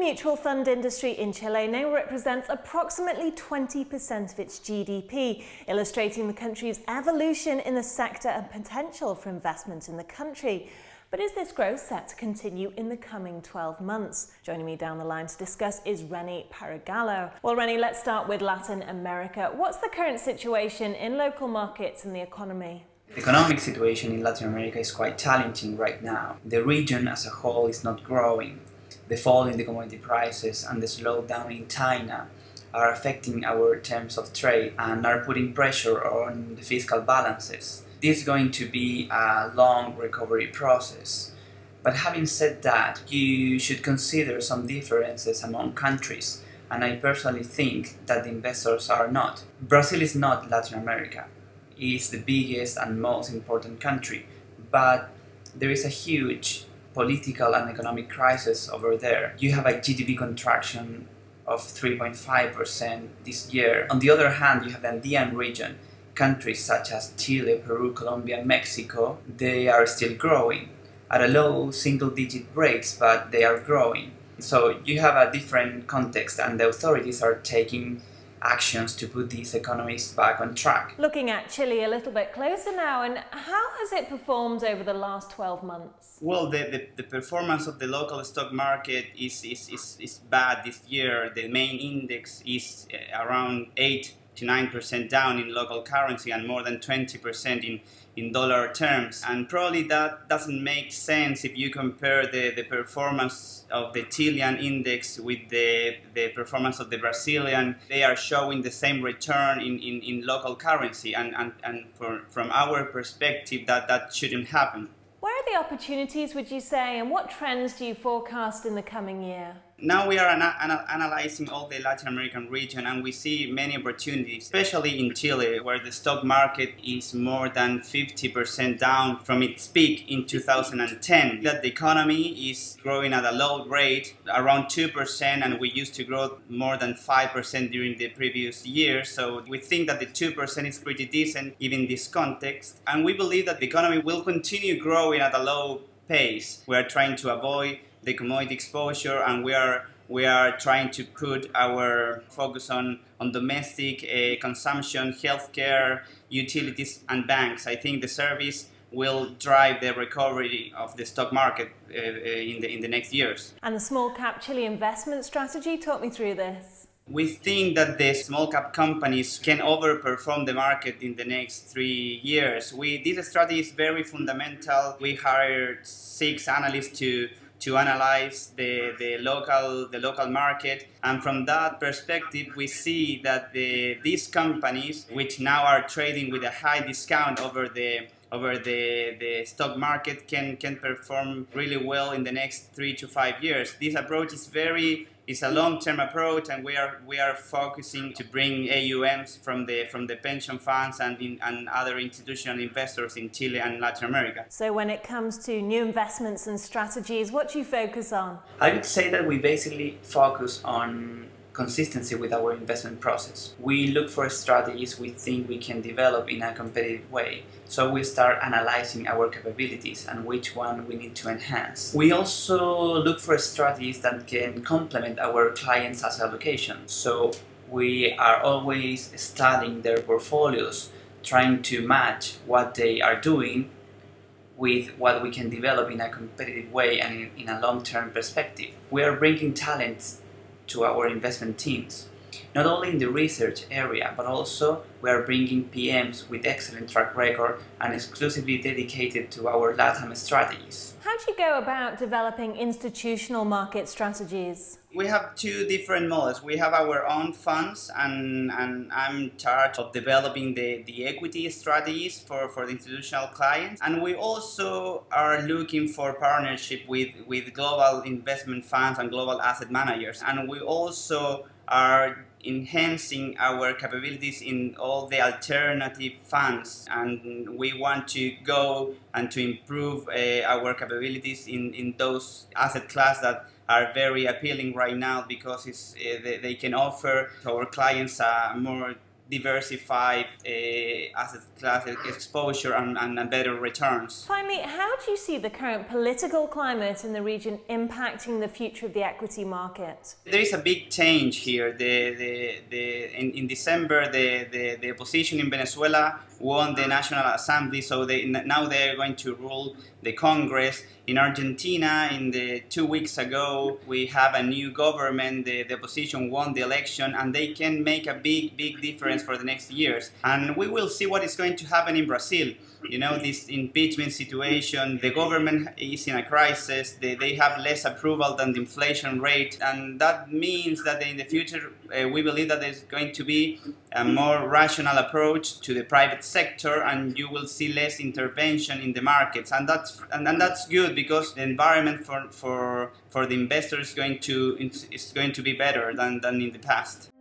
mutual fund industry in Chile now represents approximately 20% of its GDP, illustrating the country's evolution in the sector and potential for investment in the country. But is this growth set to continue in the coming 12 months? Joining me down the line to discuss is Rene Peragallo. Well, Rene, let's start with Latin America. What's the current situation in local markets and the economy? The economic situation in Latin America is quite challenging right now. The region as a whole is not growing. The fall in the commodity prices and the slowdown in China are affecting our terms of trade and are putting pressure on the fiscal balances. This is going to be a long recovery process. But having said that, you should consider some differences among countries, and I personally think that the investors are not. Brazil is not Latin America. It's the biggest and most important country, but there is a huge political and economic crisis over there. You have a GDP contraction of 3.5% this year. On the other hand, you have the Andean region. Countries such as Chile, Peru, Colombia, Mexico, they are still growing at a low single-digit rates, but they are growing. So you have a different context, and the authorities are taking actions to put these economies back on track. Looking at Chile a little bit closer now, and how has it performed over the last 12 months? Well, the performance of the local stock market is bad this year. The main index is around 8 to 9% down in local currency and more than 20% in dollar terms. And probably that doesn't make sense if you compare the performance of the Chilean index with the performance of the Brazilian. They are showing the same return in local currency, and from our perspective that shouldn't happen. Where are the opportunities, would you say, and what trends do you forecast in the coming year? Now we are analyzing all the Latin American region, and we see many opportunities, especially in Chile, where the stock market is more than 50% down from its peak in 2010. That the economy is growing at a low rate, around 2%, and we used to grow more than 5% during the previous year. So we think that the 2% is pretty decent even in this context, and we believe that the economy will continue growing at a low pace. We are trying to avoid the commodity exposure, and we are trying to put our focus on domestic consumption, healthcare, utilities, and banks. I think the service will drive the recovery of the stock market in the next years. And the small cap Chile investment strategy, talk me through this. We think that the small cap companies can overperform the market in the next 3 years. This strategy is very fundamental. We hired 6 analysts to analyze the local market, and from that perspective we see that these companies, which now are trading with a high discount over the stock market, can perform really well in the next 3 to 5 years. This approach is a long-term approach, and we are focusing to bring AUMs from the pension funds and other institutional investors in Chile and Latin America. So when it comes to new investments and strategies, what do you focus on? I would say that we basically focus on consistency with our investment process. We look for strategies we think we can develop in a competitive way. So we start analyzing our capabilities and which one we need to enhance. We also look for strategies that can complement our clients' asset allocation. So we are always studying their portfolios, trying to match what they are doing with what we can develop in a competitive way and in a long-term perspective. We are bringing talents to our investment teams, not only in the research area, but also we are bringing PMs with excellent track record and exclusively dedicated to our LATAM strategies. How do you go about developing institutional market strategies? We have 2 different models. We have our own funds, and I'm in charge of developing the equity strategies for the institutional clients. And we also are looking for partnership with global investment funds and global asset managers. And we also are enhancing our capabilities in all the alternative funds, and we want to go and to improve our capabilities in those asset class that are very appealing right now, because they can offer to our clients a more diversified asset class exposure and better returns. Finally, how do you see the current political climate in the region impacting the future of the equity market? There is a big change here. In December, the opposition in Venezuela won the National Assembly, so now they're going to rule the Congress. In Argentina, 2 weeks ago, we have a new government. The opposition won the election, and they can make a big difference for the next years. And we will see what is going to happen in Brazil. You know, this impeachment situation, the government is in a crisis, they have less approval than the inflation rate, and that means that in the future we believe that there's going to be a more rational approach to the private sector, and you will see less intervention in the markets, and that's good because the environment for the investors is going to be better than in the past.